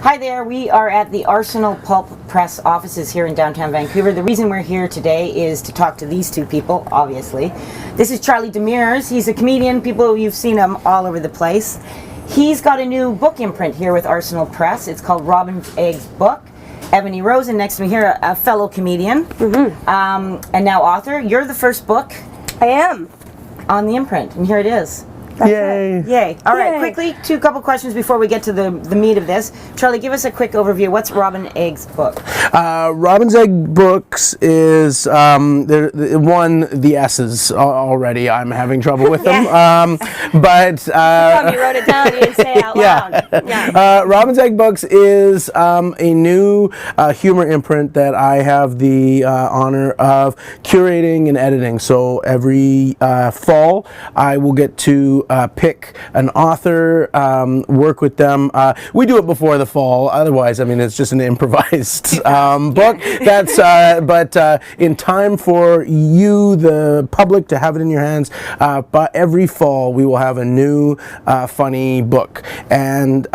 Hi there, we are at the Arsenal Pulp Press offices here in downtown Vancouver. The reason we're here today is to talk to these two people, obviously. This is Charlie Demers. He's a comedian. You've seen him all over the place. He's got a new book imprint here with Arsenal Press. It's called Robin's Eggs Book. Evany Rosen next to me here, a fellow comedian, and now author. You're the first book. I am. On the imprint, and here it is. Yay. Yay. All right, quickly, couple questions before we get to the meat of this. Charlie, give us a quick overview. What's Robin's Eggs Book? Robin's Egg Books is, the S's already. I'm having trouble with them. But you wrote it down, you didn't say it out loud. Yeah. Robin's Egg Books is a new humor imprint that I have the honor of curating and editing. So every fall, I will get to pick an author, work with them. We do it before the fall. Otherwise, I mean, it's just an improvised book. That's but in time for you, the public, to have it in your hands. But every fall, we will have a new funny book, and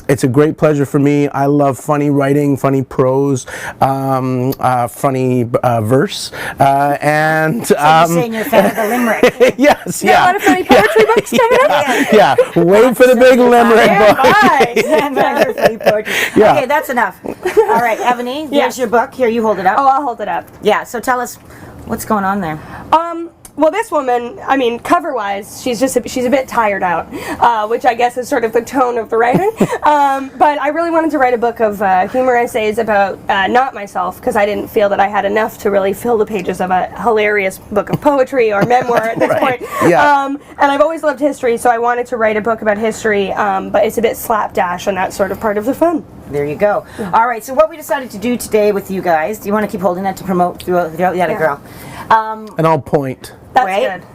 it's a great pleasure for me. I love funny writing, funny prose, funny verse, and so you're saying you're a fan of the limerick? Yes, yeah. A lot of funny poetry books coming up. Yeah, wait for the big limerick book. Yeah. Okay, that's enough. All right, Evany, here's your book. Here, you hold it up. Oh, I'll hold it up. Yeah, so tell us what's going on there. Well, this woman, I mean, cover-wise, she's a bit tired out, which I guess is sort of the tone of the writing. But I really wanted to write a book of humor essays about not myself, because I didn't feel that I had enough to really fill the pages of a hilarious book of poetry or memoir at this point. Yeah. And I've always loved history, so I wanted to write a book about history, but it's a bit slapdash, and that's sort of part of the fun. There you go. All right, so what we decided to do today with you guys, do you want to keep holding that to promote throughout? Yeah, girl. And I'll point. That's right? good.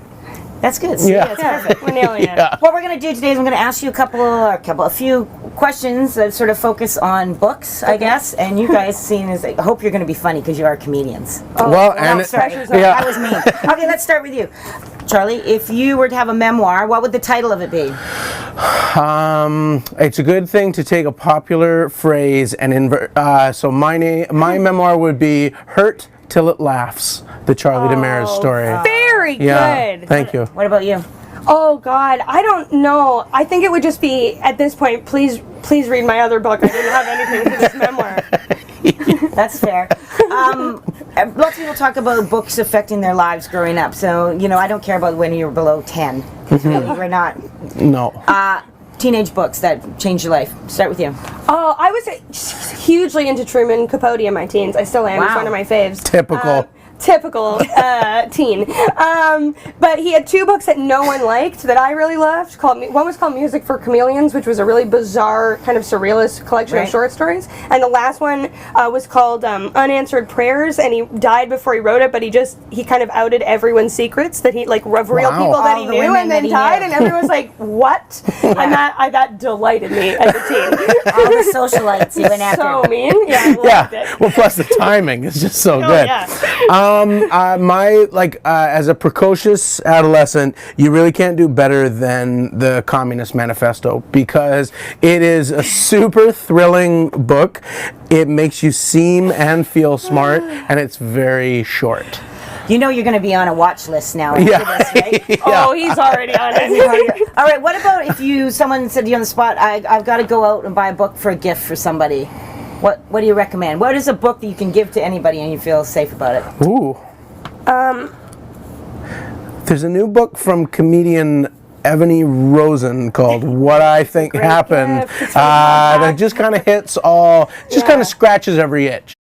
That's good. See, that's perfect. We're nailing it. What we're going to do today is I'm going to ask you a few questions that sort of focus on books, I guess. And you guys seem as, I hope you're going to be funny because you are comedians. Oh, well, and sorry, that was mean. Okay, let's start with you. Charlie, if you were to have a memoir, what would the title of it be? It's a good thing to take a popular phrase and invert. So my memoir would be Hurt Till It Laughs, the Charlie Demers story. Very good. Thank you. What about you? Oh God, I don't know. I think it would just be, at this point, please read my other book. I didn't have anything for this memoir. That's fair. Lots of people talk about books affecting their lives growing up. So, I don't care about when you were below 10. Really, we're not. No. Teenage books that changed your life. Start with you. Oh, I was hugely into Truman Capote in my teens. I still am. Wow. It's one of my faves. Typical teen. But he had two books that no one liked that I really loved. One was called Music for Chameleons, which was a really bizarre kind of surrealist collection of short stories. And the last one was called Unanswered Prayers, and he died before he wrote it, but he kind of outed everyone's secrets that he, like, of real people that he knew, and then died, and everyone was like, what? And that delighted me as a teen. All the socialites you went after. So mean. Yeah, I loved it. Well, plus the timing is just so good. Yeah. As a precocious adolescent, you really can't do better than the Communist Manifesto, because it is a super thrilling book. It makes you seem and feel smart, and it's very short. You know you're going to be on a watch list now after this, right? Oh, he's already on it. All right, what about if someone said to you on the spot, I've got to go out and buy a book for a gift for somebody. What do you recommend? What is a book that you can give to anybody and you feel safe about it? Ooh. There's a new book from comedian Evany Rosen called What I Think Happened. That just kind of hits kind of scratches every itch.